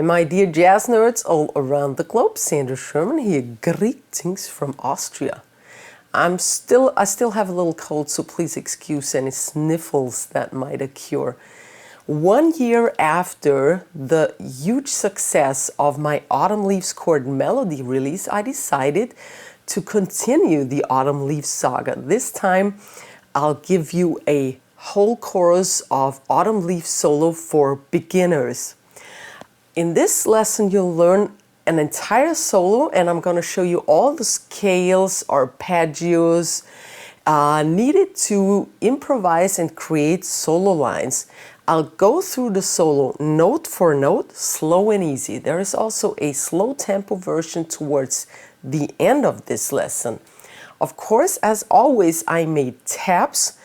Hi, my dear jazz nerds all around the globe. Sandra Sherman here. Greetings from Austria. I still have a little cold, so please excuse any sniffles that might occur. 1 year after the huge success of my Autumn Leaves chord melody release, I decided to continue the Autumn Leaves saga. This time, I'll give you a whole chorus of Autumn Leaves solo for beginners. In this lesson, you'll learn an entire solo, and I'm going to show you all the scales, arpeggios needed to improvise and create solo lines. I'll go through the solo note for note, slow and easy. There is also a slow tempo version towards the end of this lesson. Of course, as always, I made tabs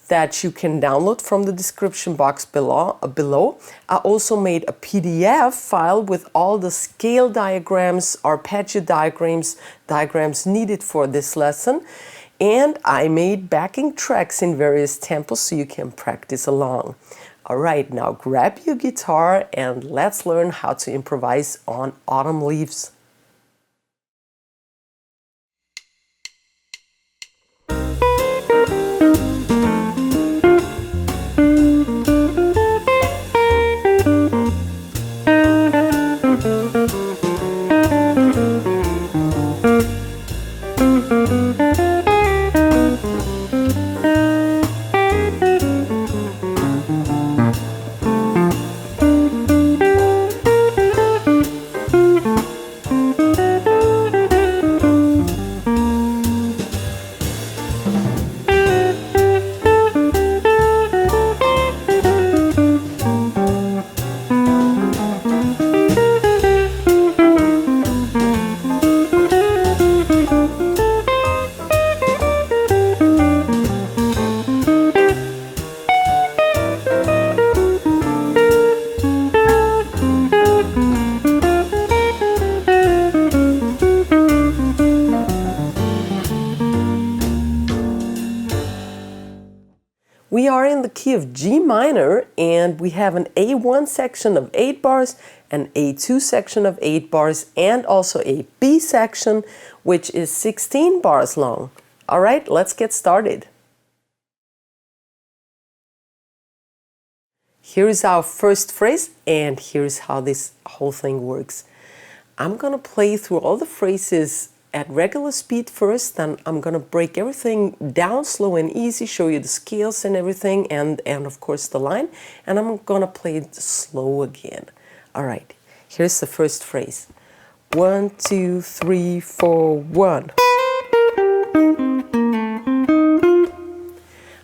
that you can download from the description box below. I also made a PDF file with all the scale diagrams, arpeggio diagrams needed for this lesson. And I made backing tracks in various tempos so you can practice along. All right, now grab your guitar and let's learn how to improvise on Autumn Leaves. We are in the key of G minor, and we have an A1 section of 8 bars, an A2 section of 8 bars, and also a B section, which is 16 bars long. All right, let's get started. Here's our first phrase, and here's how this whole thing works. I'm going to play through all the phrases at regular speed first, then I'm going to break everything down slow and easy, show you the scales and everything, and of course the line, and I'm going to play it slow again. All right, here's the first phrase. 1, 2, 3, 4, 1.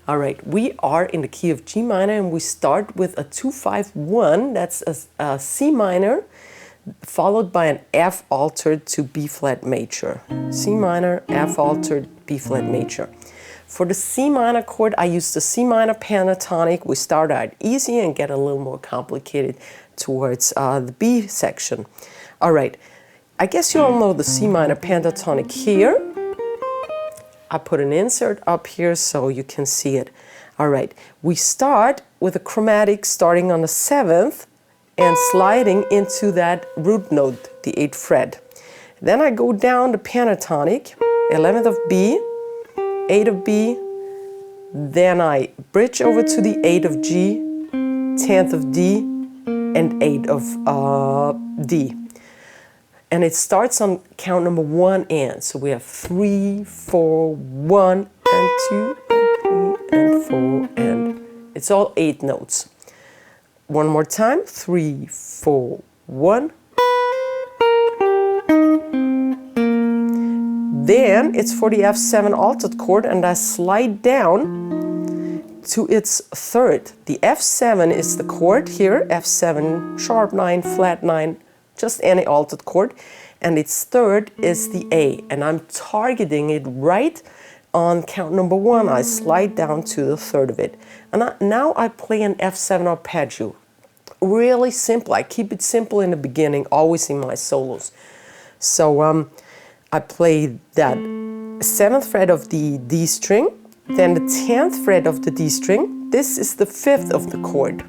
All right, we are in the key of G minor, and we start with a 2-5-1. That's a C minor, followed by an F altered to B flat major. C minor, F altered, B flat major. For the C minor chord, I use the C minor pentatonic. We start out easy and get a little more complicated towards the B section. All right, I guess you all know the C minor pentatonic here. I put an insert up here so you can see it. All right, we start with a chromatic starting on the 7th and sliding into that root note, the 8th fret. Then I go down the pentatonic, 11th of B, 8 of B, then I bridge over to the 8 of G, 10th of D, and 8 of D. And it starts on count number 1 and. So we have 3, 4, 1, and 2, and 3, and 4, and. It's all 8 notes. One more time, 3, 4, 1. Then it's for the F7 altered chord, and I slide down to its 3rd. The F7 is the chord here, F7, sharp 9, flat 9, just any altered chord, and its 3rd is the A, and I'm targeting it right on count number 1. I slide down to the 3rd of it. And now I play an F7 arpeggio. Really simple. I keep it simple in the beginning, always in my solos. So I play that 7th fret of the D string, then the 10th fret of the D string. This is the 5th of the chord.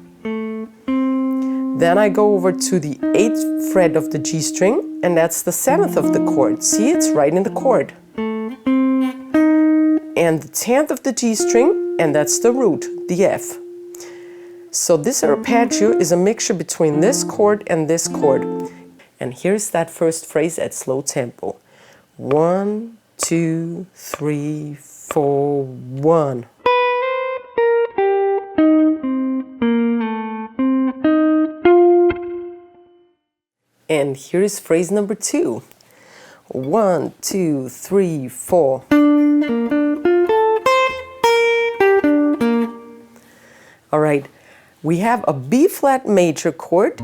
Then I go over to the 8th fret of the G string, and that's the 7th of the chord. See, it's right in the chord. And the 10th of the G string, and that's the root, the F. So this arpeggio is a mixture between this chord and this chord. And here's that first phrase at slow tempo. 1, 2, 3, 4, 1. And here is phrase number 2. 1, 2, 3, 4. All right, we have a B flat major chord.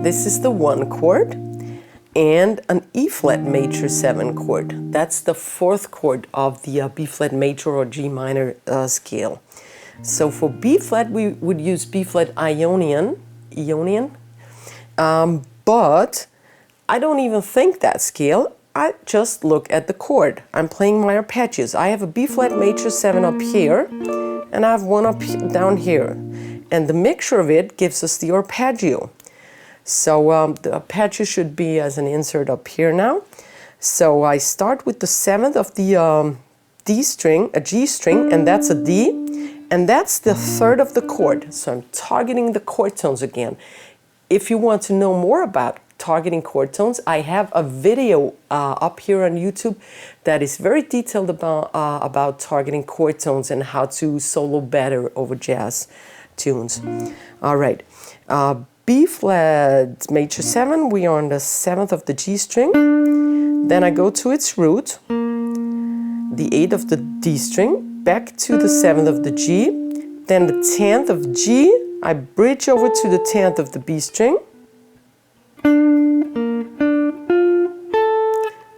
This is the 1 chord. And an E flat major 7 chord. That's the 4th chord of the B flat major or G minor scale. So for B flat, we would use B flat Ionian. But I don't even think that scale. I just look at the chord. I'm playing my arpeggios. I have a B flat major 7 up here, and I have one down here. And the mixture of it gives us the arpeggio. So the arpeggio should be as an insert up here now. So I start with the 7th of the D string, a G string, and that's a D. And that's the 3rd of the chord. So I'm targeting the chord tones again. If you want to know more about targeting chord tones, I have a video up here on YouTube that is very detailed about targeting chord tones and how to solo better over jazz tunes. All right, B flat major 7, we are on the 7th of the G string. Then I go to its root, the 8th of the D string, back to the 7th of the G, then the 10th of G, I bridge over to the 10th of the B string,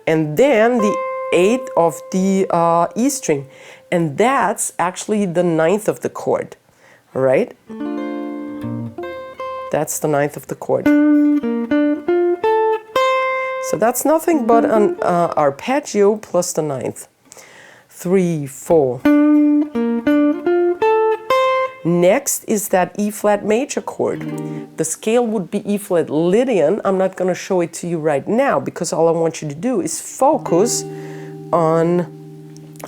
and then the 8th of the E string, and that's actually the 9th of the chord, all right? That's the 9th of the chord. So that's nothing but an arpeggio plus the 9th. 3, 4. Next is that E flat major chord. The scale would be E flat Lydian. I'm not going to show it to you right now because all I want you to do is focus on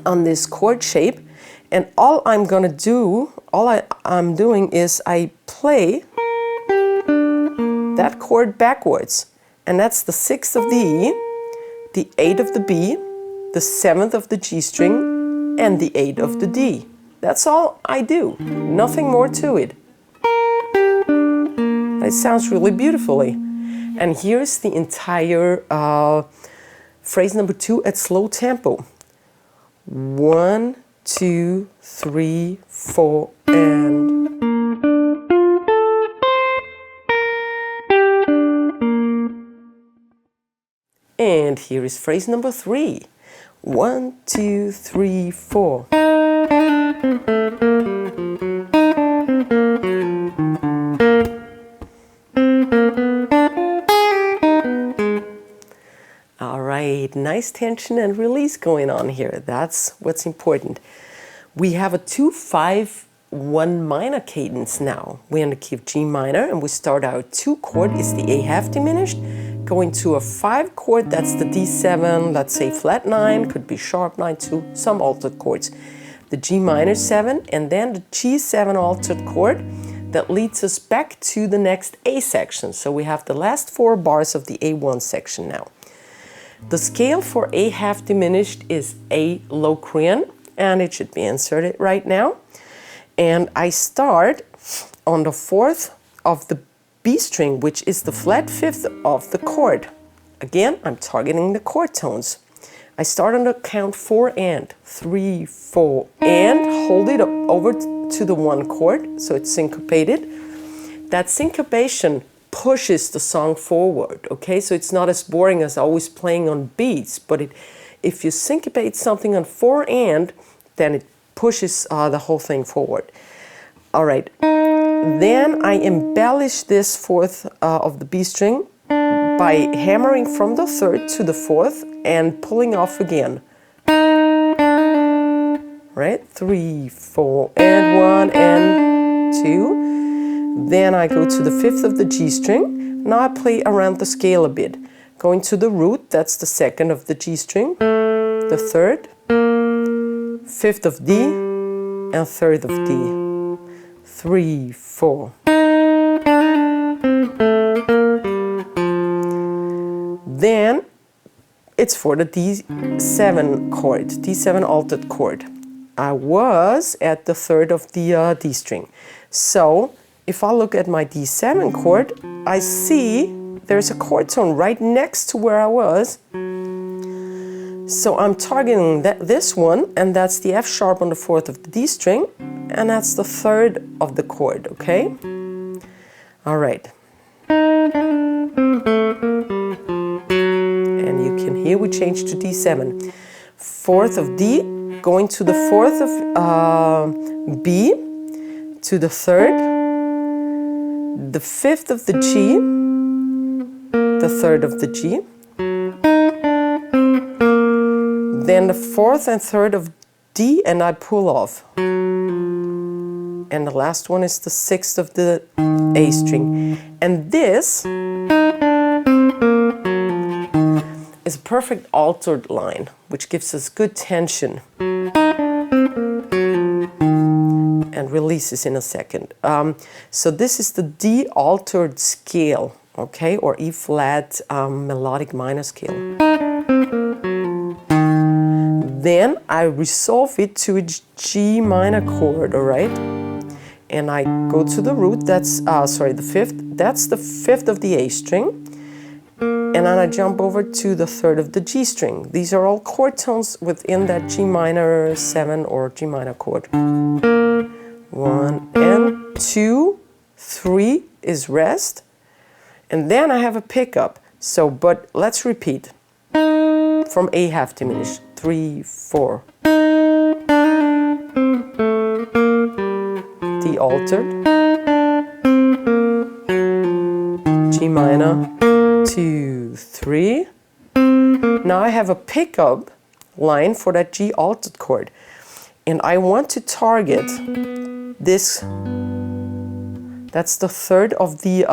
this chord shape. And all I'm going to do, I'm doing is I play that chord backwards. And that's the 6th of the E, the 8th of the B, the 7th of the G string, and the 8th of the D. That's all I do, nothing more to it. It sounds really beautifully. And here's the entire phrase number 2 at slow tempo. 1, 2, 3, 4, and... And here is phrase number 3. 1, 2, 3, 4. All right, nice tension and release going on here. That's what's important. We have a 2-5-1 minor cadence now. We're in the key of G minor, and we start our 2 chord is the A half diminished, going to a 5 chord, that's the D7, let's say flat 9, could be sharp 9 too, some altered chords. The G minor 7, and then the G7 altered chord that leads us back to the next A section. So we have the last 4 bars of the A1 section now. The scale for A half diminished is A Locrian, and it should be inserted right now. And I start on the 4th of the B string, which is the flat 5th of the chord. Again, I'm targeting the chord tones. I start on the count 4 and 3, 4, and hold it up over to the 1 chord, so it's syncopated. That syncopation pushes the song forward, okay? So it's not as boring as always playing on beats, but if you syncopate something on 4 and, then it pushes the whole thing forward. All right. Then I embellish this 4th of the B string by hammering from the 3rd to the 4th and pulling off again. Right? 3, 4, and 1 and 2. Then I go to the 5th of the G string. Now I play around the scale a bit. Going to the root, that's the 2nd of the G string, the 3rd, 5th of D, and 3rd of D. 3, 4. Then it's for the D7 chord, D7 altered chord. I was at the 3rd of the D string. So if I look at my D7 chord, I see there's a chord tone right next to where I was. So I'm targeting this one, and that's the F sharp on the 4th of the D string, and that's the 3rd of the chord, okay? All right. And you can hear we change to D7. 4th of D, going to the 4th of B, to the 3rd, the 5th of the G, the 3rd of the G, then the 4th and 3rd of D, and I pull off. And the last one is the 6th of the A string. And this is a perfect altered line, which gives us good tension. And releases in a second. So this is the D altered scale, okay, or E flat melodic minor scale. Then I resolve it to a G minor chord, all right? And I go to the root, that's, the 5th, that's the 5th of the A string. And then I jump over to the 3rd of the G string. These are all chord tones within that G minor 7 or G minor chord. 1 and 2, 3 is rest. And then I have a pickup. So, but let's repeat. From A half diminished. 3, 4. D altered. G minor. 2, 3. Now I have a pickup line for that G altered chord. And I want to target this. That's the 3rd of the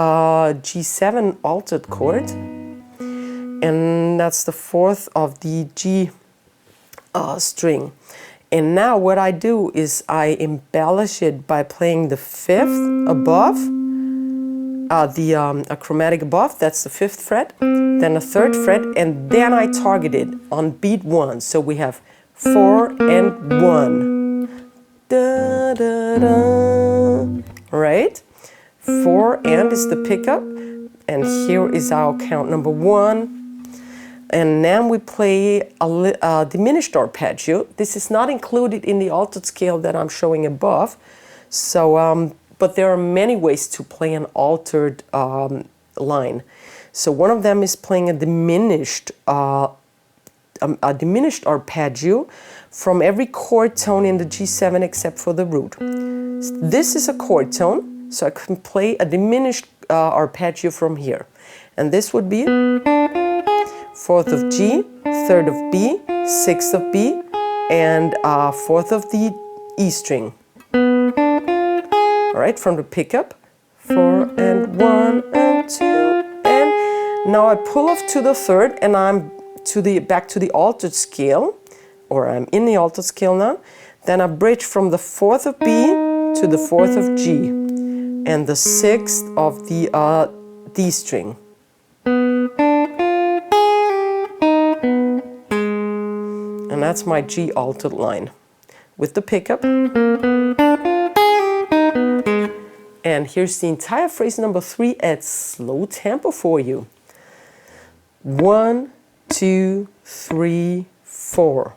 G7 altered chord. And that's the 4th of the G string. And now what I do is I embellish it by playing the 5th above, a chromatic above, that's the 5th fret, then the 3rd fret, and then I target it on beat 1. So we have 4 and 1. Da, da, da. Right? 4 and is the pickup, and here is our count number 1. And then we play a diminished arpeggio. This is not included in the altered scale that I'm showing above. So, but there are many ways to play an altered line. So one of them is playing a diminished arpeggio from every chord tone in the G7 except for the root. This is a chord tone, so I can play a diminished arpeggio from here. And this would be 4th of G, 3rd of B, 6th of B, and 4th of the E string. All right, from the pickup, 4 and 1 and 2, and now I pull off to the 3rd, and I'm back to the altered scale, or I'm in the altered scale now. Then I bridge from the 4th of B to the 4th of G, and the 6th of the D string. And that's my G altered line with the pickup. And here's the entire phrase number 3 at slow tempo for you. 1, 2, 3, 4.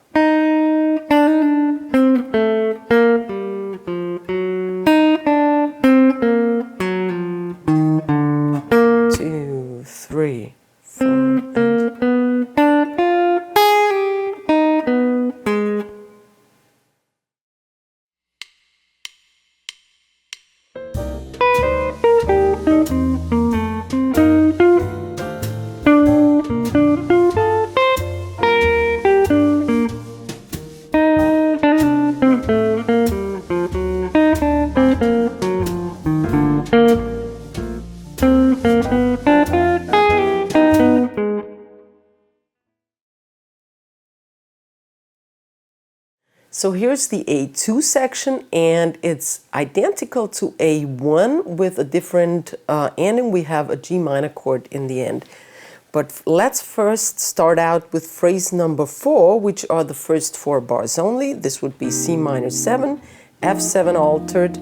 2, 3, 4, and So here's the A2 section, and it's identical to A1 with a different ending. We have a G minor chord in the end. But let's first start out with phrase number 4, which are the first 4 bars only. This would be C minor 7, F7 altered,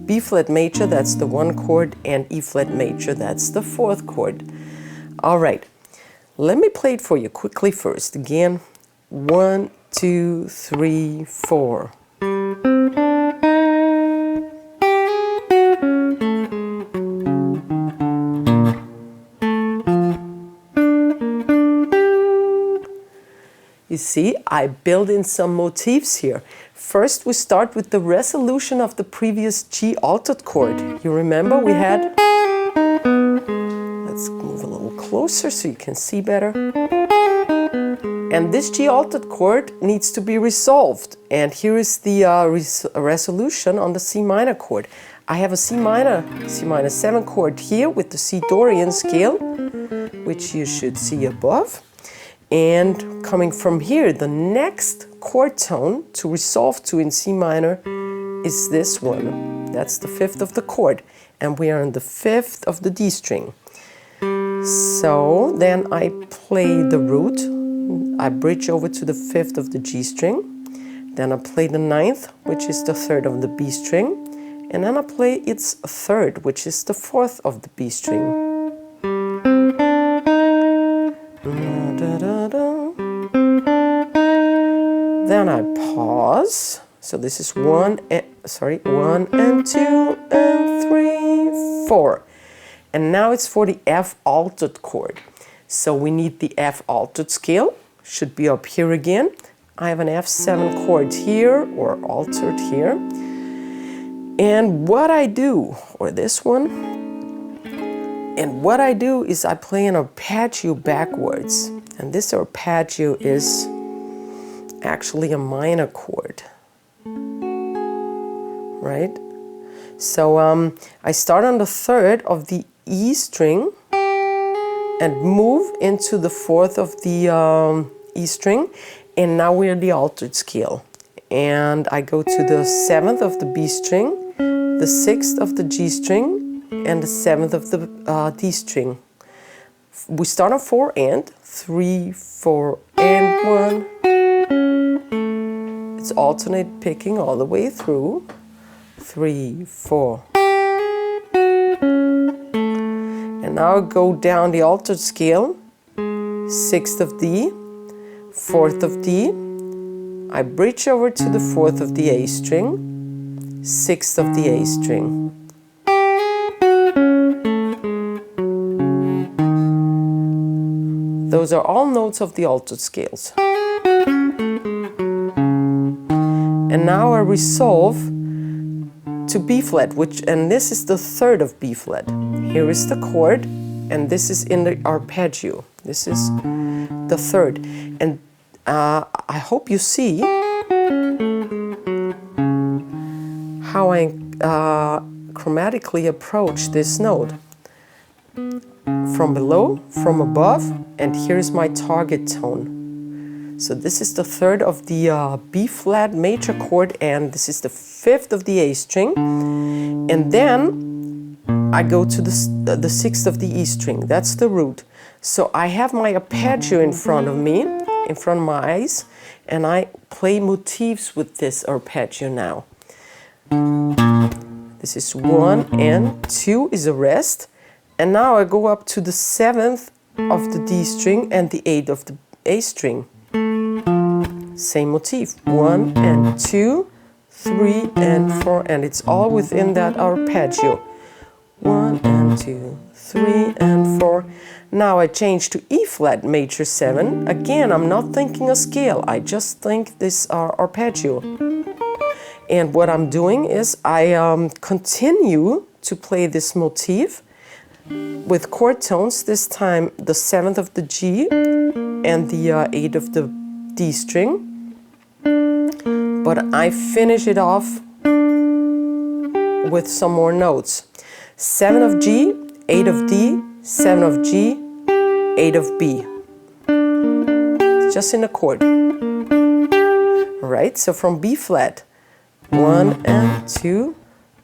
B flat major, that's the 1 chord, and E flat major, that's the 4th chord. All right, let me play it for you quickly first. Again, 1, 2, 3, 4. You see, I build in some motifs here. First, we start with the resolution of the previous G altered chord. You remember we had... Let's move a little closer so you can see better. And this G altered chord needs to be resolved. And here is the resolution on the C minor chord. I have a C minor 7 chord here with the C Dorian scale, which you should see above. And coming from here, the next chord tone to resolve to in C minor is this one. That's the 5th of the chord. And we are on the 5th of the D string. So then I play the root. I bridge over to the 5th of the G string. Then I play the 9th, which is the 3rd of the B string. And then I play its 3rd, which is the 4th of the B string. Then I pause. So this is 1 and 2 and 3, 4. And now it's for the F altered chord. So we need the F altered scale. Should be up here again. I have an F7 chord here, or altered here. And what I do, or this one, and what I do is I play an arpeggio backwards. And this arpeggio is actually a minor chord, right? So I start on the 3rd of the E string and move into the 4th of the E string, and now we're in the altered scale. And I go to the 7th of the B string, the 6th of the G string, and the 7th of the D string. We start on 4 and 3, 4 and 1. It's alternate picking all the way through. 3, 4. And now I go down the altered scale. 6th of D, 4th of D. I bridge over to the 4th of the A string, 6th of the A string. Those are all notes of the altered scales. And now I resolve to B flat, and this is the 3rd of B flat. Here is the chord, and this is in the arpeggio. This is the 3rd. And I hope you see how I chromatically approach this note. From below, from above, and here's my target tone. So this is the 3rd of the B flat major chord, and this is the 5th of the A string. And then I go to the 6th of the E string. That's the root. So I have my arpeggio in front of me, in front of my eyes, and I play motifs with this arpeggio now. This is 1 and 2 is a rest. And now I go up to the 7th of the D string and the 8th of the A string. Same motif, 1 and 2, 3 and 4, and it's all within that arpeggio. 1 and 2, 3 and 4. Now I change to E flat major 7. Again, I'm not thinking a scale, I just think this arpeggio. And what I'm doing is I continue to play this motif with chord tones, this time the 7th of the G and the 8th of the D string. But I finish it off with some more notes. 7 of G, 8 of D, 7 of G, 8 of B. Just in a chord. All right, so from B flat, 1 and 2,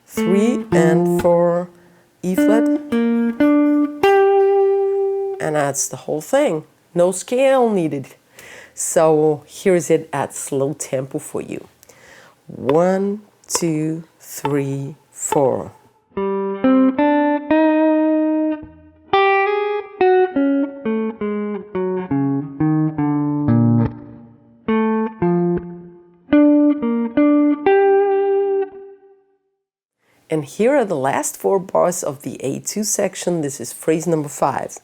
3 and 4, E flat, and that's the whole thing. No scale needed. So here's it at slow tempo for you. 1, 2, 3, 4. And here are the last 4 bars of the A2 section. This is phrase number 5.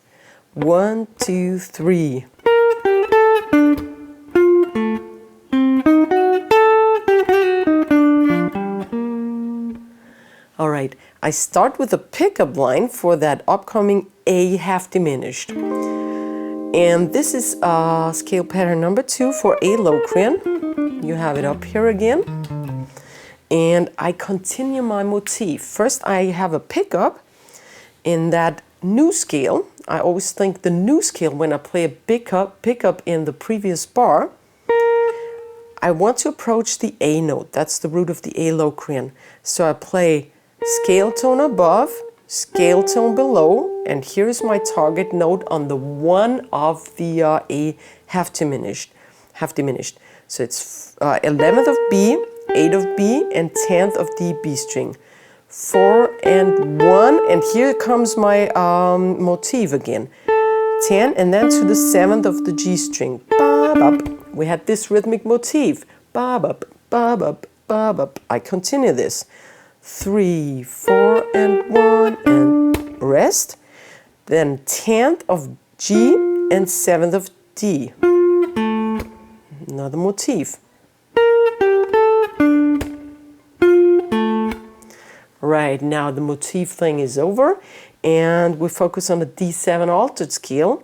1, 2, 3. All right, I start with a pickup line for that upcoming A half diminished. And this is scale pattern number 2 for A Locrian. You have it up here again. And I continue my motif. First I have a pickup in that new scale. I always think the new scale when I play a pickup in the previous bar. I want to approach the A note. That's the root of the A Locrian. So I play scale tone above, scale tone below, and here's my target note on the 1 of the A half diminished. So it's 11th of B, 8 of B, and 10th of D B string. 4 and 1, and here comes my motif again. 10 and then to the 7th of the G string. Ba-bop. We had this rhythmic motif. Ba-bop, ba-bop, ba-bop. I continue this. 3, 4 and 1 and rest. Then 10th of G and 7th of D. Another motif. Right, now the motif thing is over and we focus on the D7 altered scale.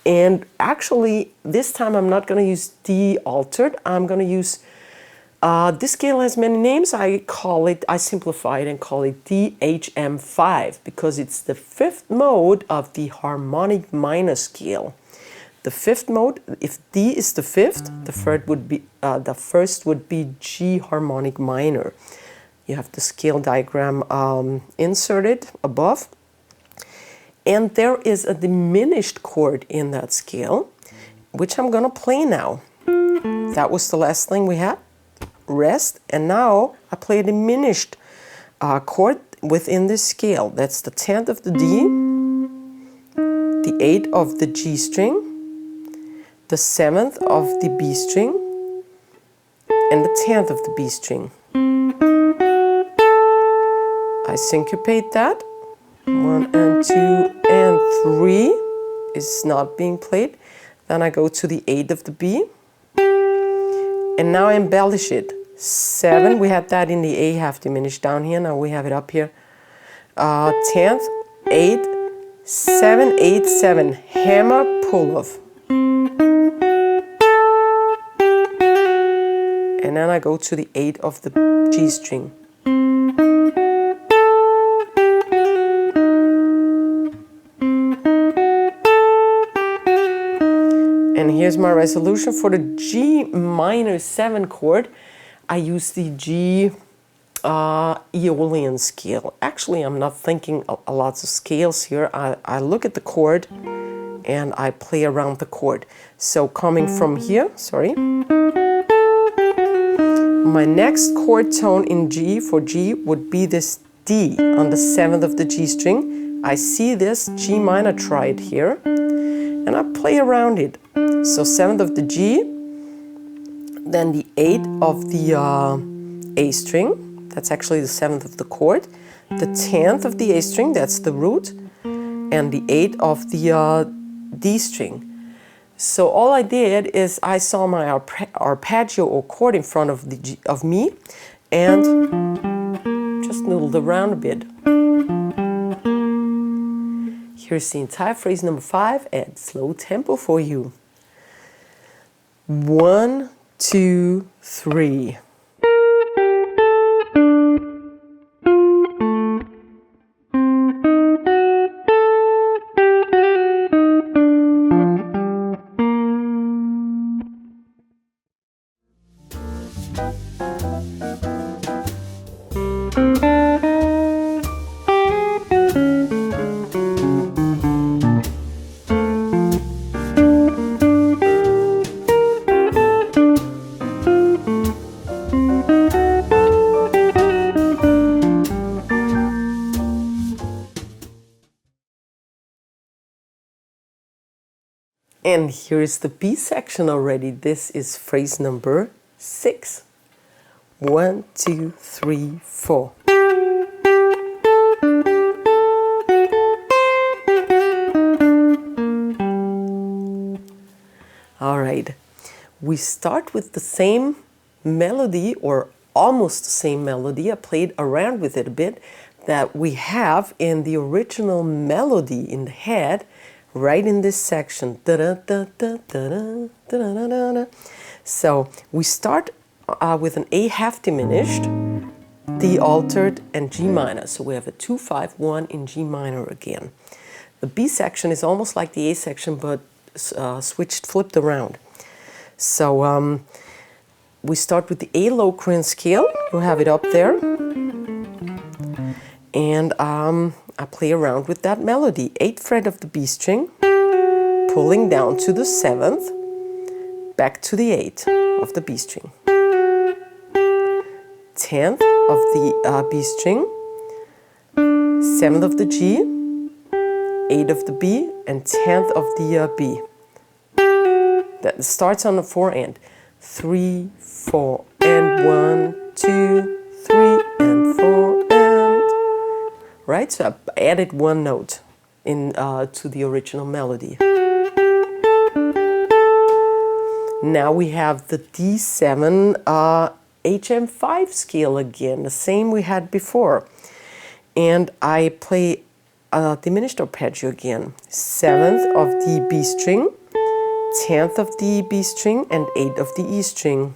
And actually this time I'm not going to use D altered. I'm going to use, this scale has many names. I simplify it and call it DHM5 because it's the 5th mode of the harmonic minor scale. The 5th mode, if D is the 5th, the first would be G harmonic minor. You have the scale diagram inserted above. And there is a diminished chord in that scale, which I'm going to play now. That was the last thing we had, rest. And now I play a diminished chord within this scale. That's the 10th of the D, the 8th of the G string, the 7th of the B string, and the 10th of the B string. I syncopate that. 1 and 2 and 3 is not being played. Then I go to the 8th of the B. And now I embellish it. 7, we had that in the A half diminished down here. Now we have it up here. 10th, 8, 7, 8, 7. Hammer, pull off. And then I go to the 8th of the G string. And here's my resolution for the G minor 7 chord. I use the G Aeolian scale. Actually, I'm not thinking a lots of scales here. I look at the chord and I play around the chord. So coming from here, sorry. My next chord tone in G for G would be this D on the 7th of the G string. I see this G minor triad here and I play around it. So 7th of the G, then the 8th of the A string, that's actually the 7th of the chord, the 10th of the A string, that's the root, and the 8th of the D string. So all I did is I saw my arpeggio or chord in front of me and just noodled around a bit. Here's the entire phrase number 5 at slow tempo for you. 1, 2, 3. And here's the B section already. This is phrase number 6. 1, 2, 3, 4. All right, we start with the same melody, or almost the same melody. I played around with it a bit, that we have in the original melody in the head, right in this section. So we start with an A half diminished, D altered, and G minor. So we have a 2, 5, 1 in G minor again. The B section is almost like the A section, but flipped around. So we start with the A Locrian scale. You have it up there. And I play around with that melody. 8th fret of the B string, pulling down to the 7th, back to the 8th of the B string. 10th of the B string, 7th of the G, 8th of the B, and 10th of the B. That starts on the 4 and 3, 4, and 1, 2, 3, and 4, and right. So I added one note in to the original melody. Now we have the D7 HM5 scale again, the same we had before, and I play a diminished arpeggio again. 7th of the B string, 10th of the B string, and 8th of the E string.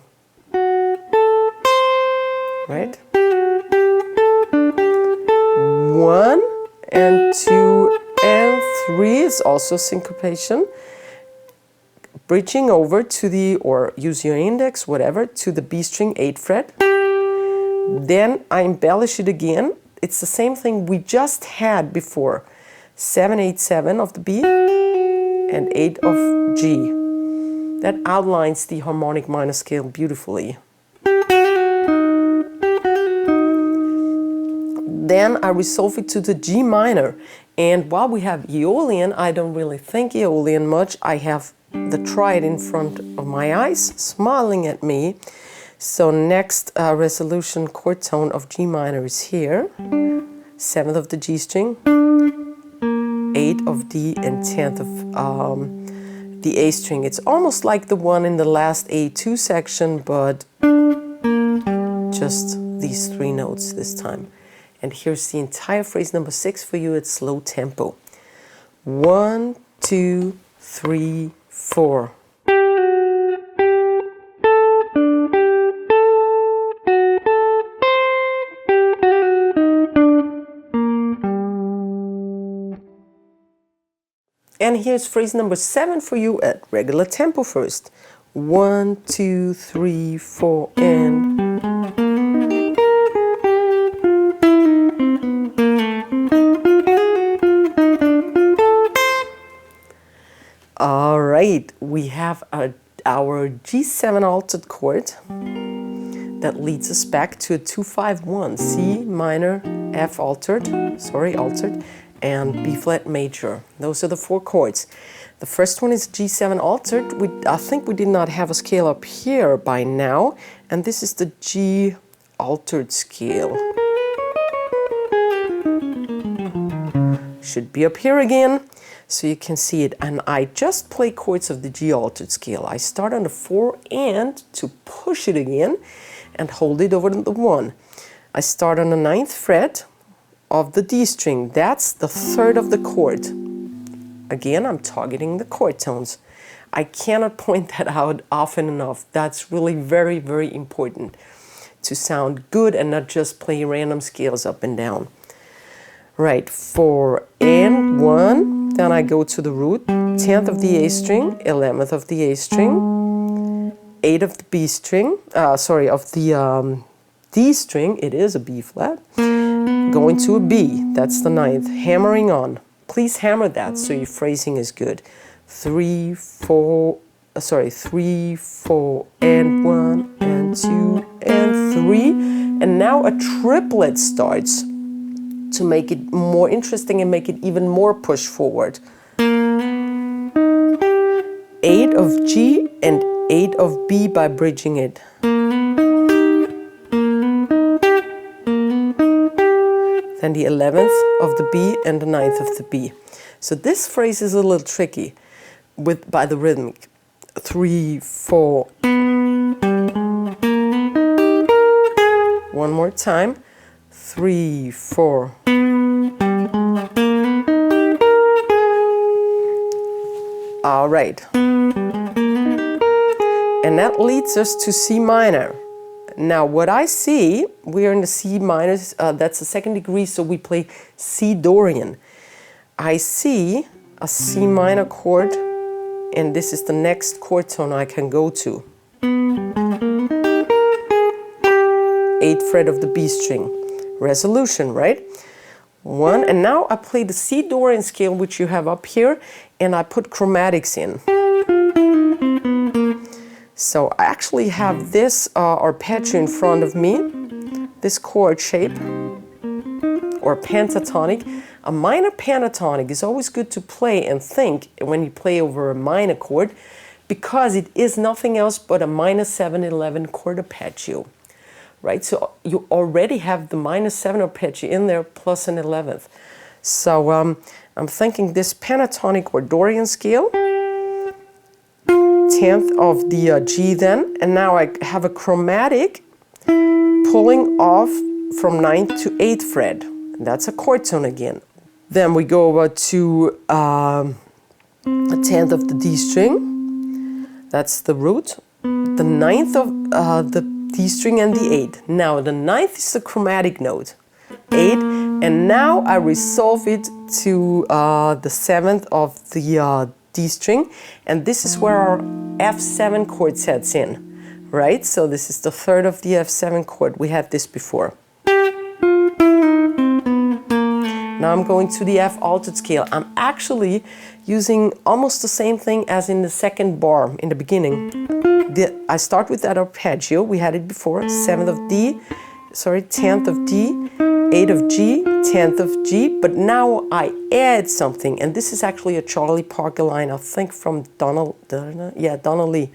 Right? 1 and 2 and 3 is also syncopation. Bridging over to the, or use your index, whatever, to the B string 8th fret. Then I embellish it again. It's the same thing we just had before. 7, 8, 7 of the B and 8 of G. That outlines the harmonic minor scale beautifully. Then I resolve it to the G minor. And while we have Aeolian, I don't really think Aeolian much. I have the triad in front of my eyes, smiling at me. So next resolution chord tone of G minor is here. 7th of the G string, 8th of D, and 10th of the A string. It's almost like the one in the last A2 section, but just these 3 notes this time. And here's the entire phrase number 6 for you at slow tempo. 1, 2, 3, 4. And here's phrase number 7 for you at regular tempo first. 1, 2, 3, 4, and... All right, we have our G7 altered chord that leads us back to a 2-5-1, C minor, F altered, and B flat major. Those are the 4 chords. The first one is G7 altered. I think we did not have a scale up here by now, and this is the G altered scale. Should be up here again, so you can see it. And I just play chords of the G altered scale. I start on the 4 and to push it again and hold it over the 1. I start on the 9th fret of the D string. That's the 3rd of the chord. Again, I'm targeting the chord tones. I cannot point that out often enough. That's really very, very important to sound good and not just play random scales up and down. Right, 4 and 1. Then I go to the root. 10th of the A string, 11th of the A string, 8th of the B string, of the D string, it is a B flat, going to a B, that's the 9th, hammering on. Please hammer that so your phrasing is good. 3, 4, and 1, and 2, and 3. And now a triplet starts to make it more interesting and make it even more push forward. 8 of G and 8 of B by bridging it. Then the 11th of the B and the 9th of the B. So this phrase is a little tricky by the rhythmic. 3, 4. One more time. 3, 4. All right. And that leads us to C minor. Now what I see, we are in the C minor, that's the second degree, so we play C Dorian. I see a C minor chord, and this is the next chord tone I can go to. 8th fret of the B string. Resolution, right? 1, and now I play the C Dorian scale, which you have up here, and I put chromatics in. So I actually have this arpeggio in front of me, this chord shape, or pentatonic. A minor pentatonic is always good to play and think when you play over a minor chord, because it is nothing else but a minor 7/11 chord arpeggio, right? So you already have the minor 7 arpeggio in there plus an 11th. So I'm thinking this pentatonic or Dorian scale, 10th of the G then, and now I have a chromatic pulling off from 9th to 8th fret. That's a chord tone again. Then we go over to the 10th of the D string. That's the root. The 9th of the D string and the 8th. Now the 9th is the chromatic note, 8, and now I resolve it to the 7th of the D string, and this is where our F7 chord sets in, right? So this is the 3rd of the F7 chord. We had this before. Now I'm going to the F altered scale. I'm actually using almost the same thing as in the second bar in the beginning. I start with that arpeggio. We had it before. 7th of D, 10th of D, 8 of G, 10th of G, but now I add something, and this is actually a Charlie Parker line, I think from Donna Lee.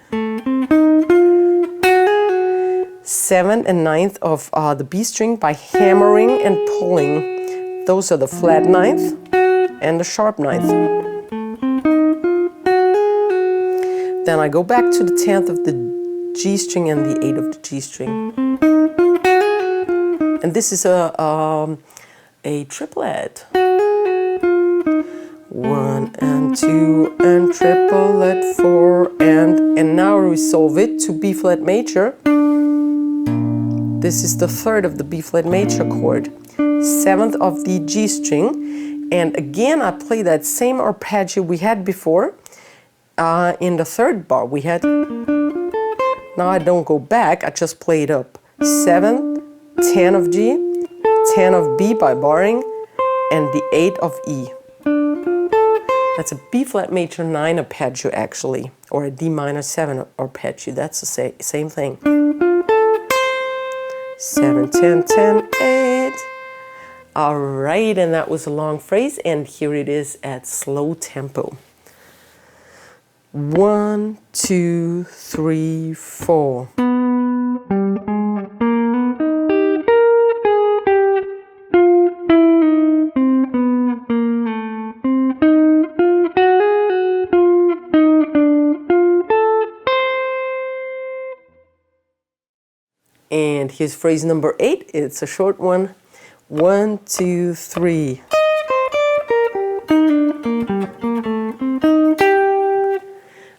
7th and 9th of the B string by hammering and pulling. Those are the flat 9th and the sharp 9th. Then I go back to the 10th of the G string and the 8th of the G string. And this is a triplet. 1 and 2 and triplet 4 and now resolve it to B flat major. This is the 3rd of the B flat major chord, 7th of the G string, and again I play that same arpeggio we had before in the 3rd bar. We had, now I don't go back, I just play it up. 7, 10 of G, 10 of B by barring, and the 8 of E. That's a B flat major 9 arpeggio actually, or a D minor 7 arpeggio. That's the same thing. 7, 10, 10, 8. All right, and that was a long phrase, and here it is at slow tempo. 1, 2, 3, 4. And here's phrase number 8. It's a short one. 1, 2, 3.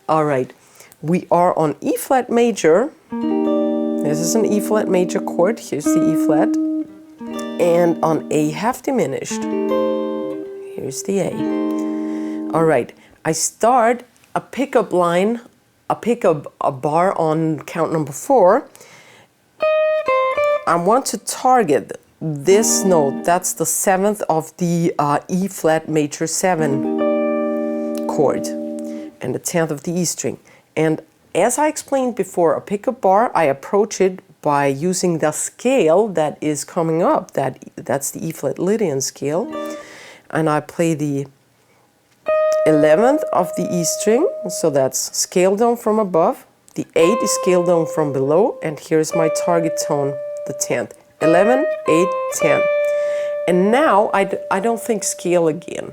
All right, we are on E flat major. This is an E flat major chord. Here's the E flat. And on A half diminished. Here's the A. All right, I start a pickup line, a bar on count number 4. I want to target this note. That's the 7th of the E flat major 7 chord and the 10th of the E string. And as I explained before, a pickup bar, I approach it by using the scale that is coming up. That's the E flat Lydian scale. And I play the 11th of the E string, so that's scaled down from above. The 8 is scaled down from below, and here's my target tone, the 10th. 11, 8, 10. And now I don't think scale again.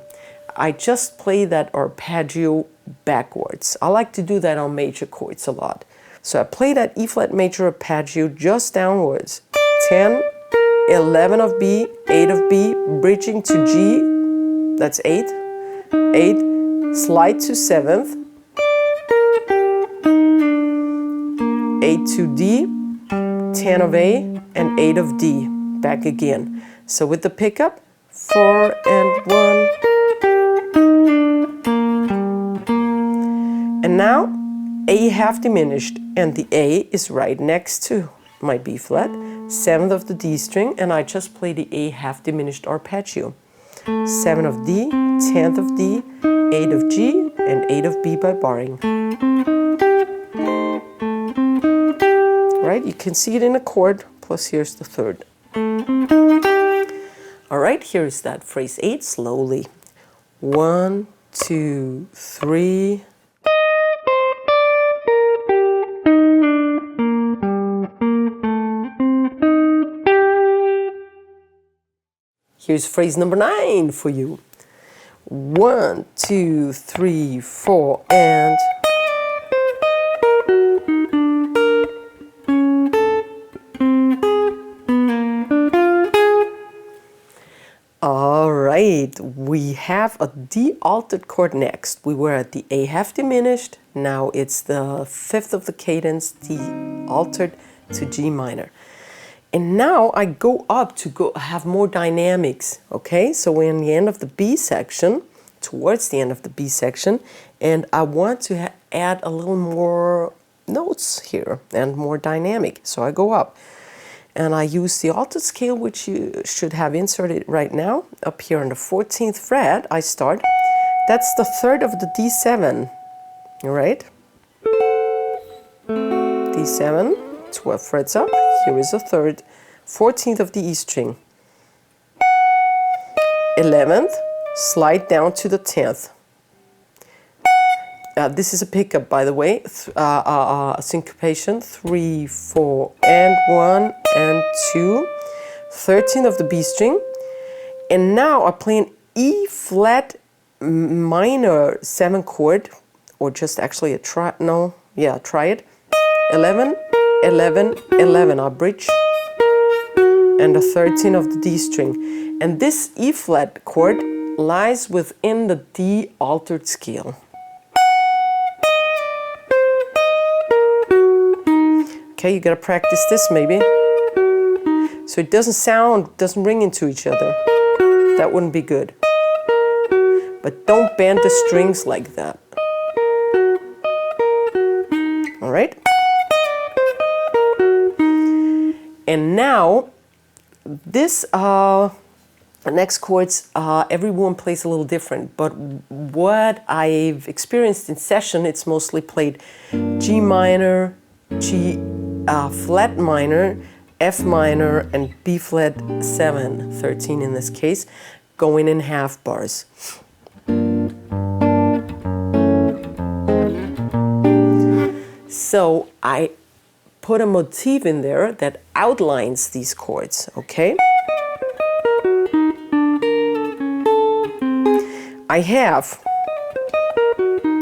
I just play that arpeggio backwards. I like to do that on major chords a lot. So I play that E flat major arpeggio just downwards. 10, 11 of B, 8 of B, bridging to G, that's 8. 8, slide to 7th. 8 to D, 10 of A, and 8 of D. Back again. So with the pickup, 4 and 1. And now A half diminished, and the A is right next to my B flat, 7th of the D string, and I just play the A half diminished arpeggio. 7 of D, 10th of D, 8 of G, and 8 of B by barring. Right, you can see it in a chord, plus here's the third. All right, here's that phrase 8 slowly. 1, 2, 3. Here's phrase number 9 for you. 1, 2, 3, 4, and. All right, we have a D altered chord next. We were at the A half diminished. Now it's the 5th of the cadence, D altered to G minor. And now I go up to have more dynamics, okay? So we're in the end of the B section, towards the end of the B section, and I want to add a little more notes here and more dynamic. So I go up. And I use the altered scale, which you should have inserted right now. Up here on the 14th fret, I start. That's the 3rd of the D7, all right? D7, 12 frets up. Here is a 3rd. 14th of the E string. 11th, slide down to the 10th. This is a pickup, by the way, a syncopation, 3, 4, and 1, and 2. 13th of the B string. And now I play an E flat minor 7 chord, or just actually a try it. 11, 11, 11, I bridge. And the 13 of the D string. And this E flat chord lies within the D altered scale. Okay, you gotta practice this maybe. So it doesn't ring into each other. That wouldn't be good. But don't bend the strings like that. All right? And now, this, the next chords, everyone plays a little different, but what I've experienced in session, it's mostly played G minor, G flat minor, F minor, and B flat 7, 13 in this case, going in half bars. So I put a motif in there that outlines these chords, okay? I have,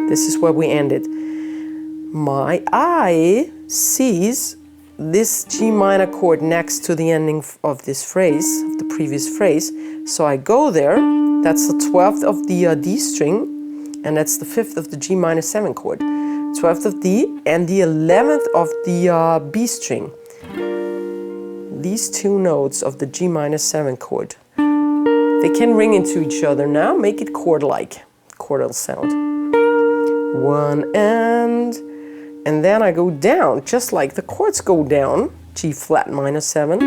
this is where we ended. My eye sees this G minor chord next to the ending of this phrase, of the previous phrase. So I go there, that's the 12th of the D string, and that's the 5th of the G minor 7 chord. 12th of D and the 11th of the B string. These two notes of the G minor 7 chord. They can ring into each other now, make it chord-like, chordal sound. 1 and then I go down, just like the chords go down. G flat minor 7,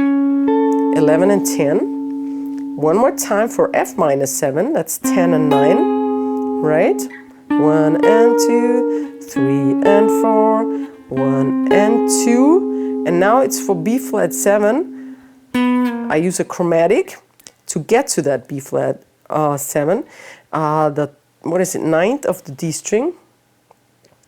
11 and 10. One more time for F minor 7, that's 10 and 9, right? 1 and 2, 3 and 4, 1 and 2. And now it's for B flat 7. I use a chromatic to get to that B flat 7. The what is it, ninth of the D string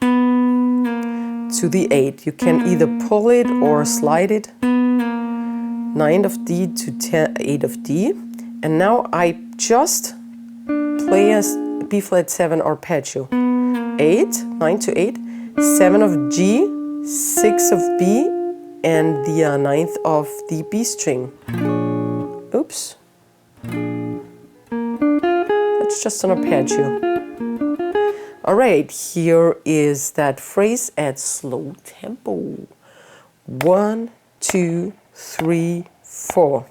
to the 8. You can either pull it or slide it. 9 of D to 8 of D. And now I just play a B flat 7 arpeggio. 8, 9 to 8, 7 of G, 6 of B, and the ninth of the B string. Oops. That's just an arpeggio. All right, here is that phrase at slow tempo. 1, 2, 3, 4.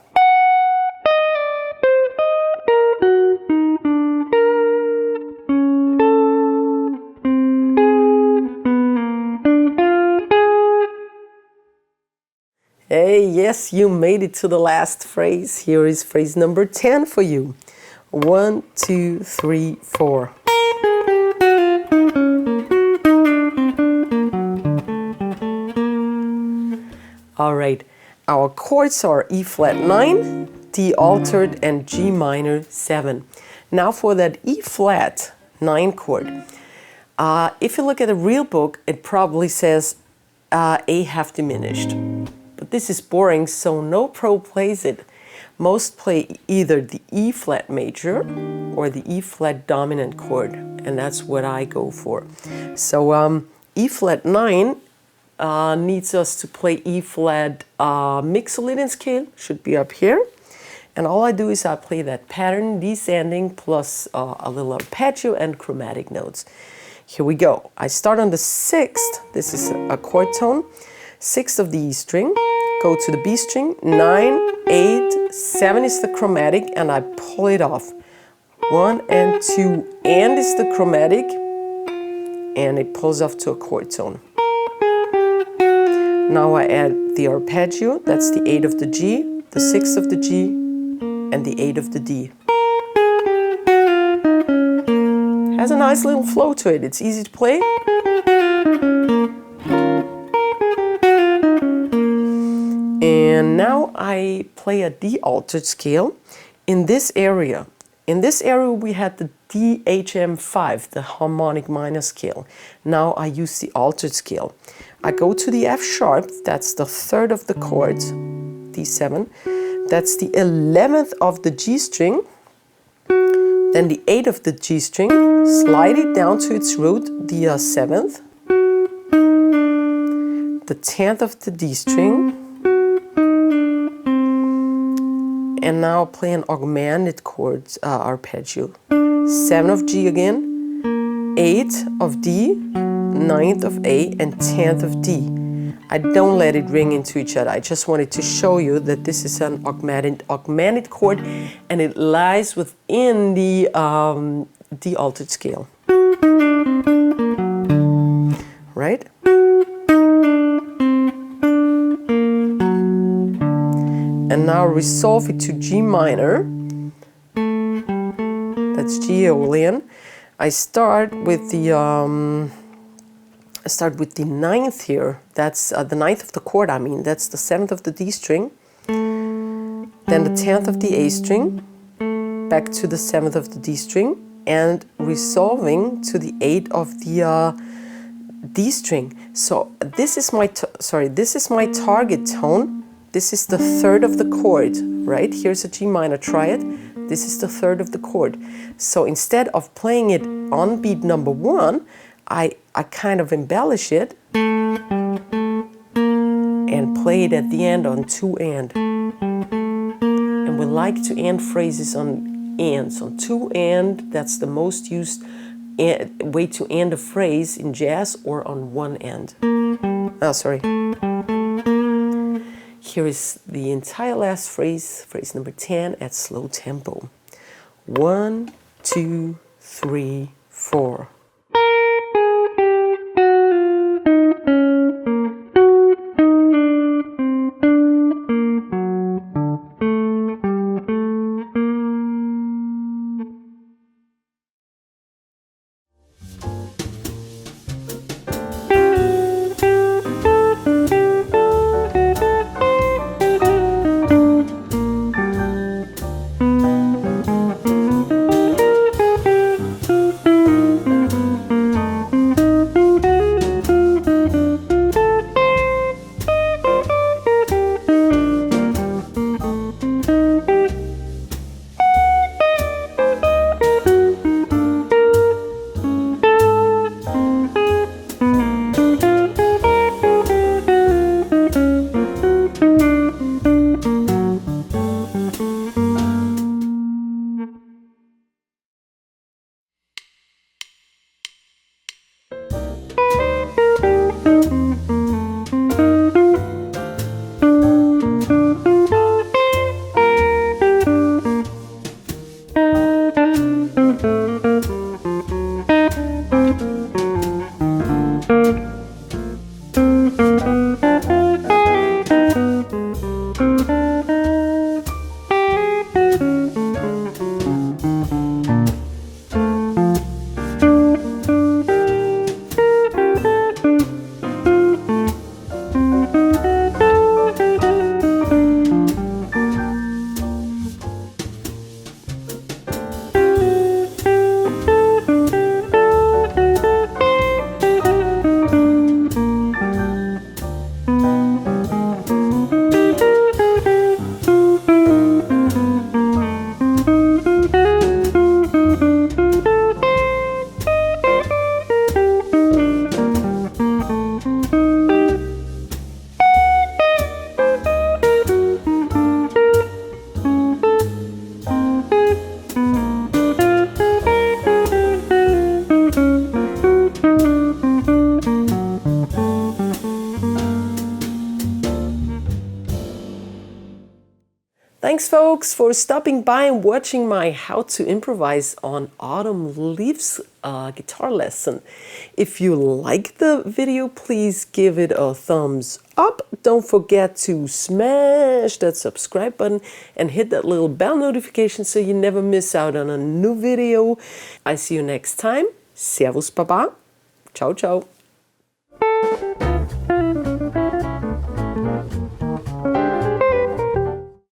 Hey, yes, you made it to the last phrase. Here is phrase number 10 for you. 1, 2, 3, 4. All right, our chords are E flat 9, D altered, and G minor 7. Now for that E flat 9 chord. If you look at a real book, it probably says A half diminished. But this is boring, so no pro plays it. Most play either the E flat major or the E flat dominant chord, and that's what I go for. So E flat 9 needs us to play E flat mixolydian scale, should be up here. And all I do is I play that pattern descending plus a little arpeggio and chromatic notes. Here we go. I start on the 6th, this is a chord tone, 6th of the E string, go to the B string, 9, 8, 7 is the chromatic, and I pull it off. 1 and 2, and is the chromatic, and it pulls off to a chord tone. Now I add the arpeggio, that's the 8 of the G, the 6 of the G, and the 8 of the D. Has a nice little flow to it, it's easy to play. And now I play a D altered scale in this area. In this area we had the DHM5, the harmonic minor scale. Now I use the altered scale. I go to the F sharp, that's the 3rd of the chords, D7. That's the 11th of the G string, then the 8th of the G string, slide it down to its root, the 7th, the 10th of the D string, and now play an augmented chord arpeggio. 7 of G again, 8 of D, 9th of A, and 10th of D. I don't let it ring into each other. I just wanted to show you that this is an augmented chord, and it lies within the D altered scale. Right? And now resolve it to G minor. That's G Aeolian. I start with the 9th here. That's the 9th of the chord, I mean. That's the 7th of the D string. Then the 10th of the A string. Back to the 7th of the D string. And resolving to the 8th of the D string. So this is my target tone. This is the 3rd of the chord, right? Here's a G minor triad. This is the 3rd of the chord. So instead of playing it on beat number 1, I kind of embellish it and play it at the end on 2 and. And we like to end phrases on ands. On 2 and, that's the most used way to end a phrase in jazz, or on 1 end. Oh, sorry. Here is the entire last phrase, phrase number 10 at slow tempo. 1, 2, 3, 4. Thanks, folks, for stopping by and watching my How to Improvise on Autumn Leaves guitar lesson. If you like the video, please give it a thumbs up. Don't forget to smash that subscribe button and hit that little bell notification so you never miss out on a new video. I see you next time. Servus, Baba. Ciao, ciao.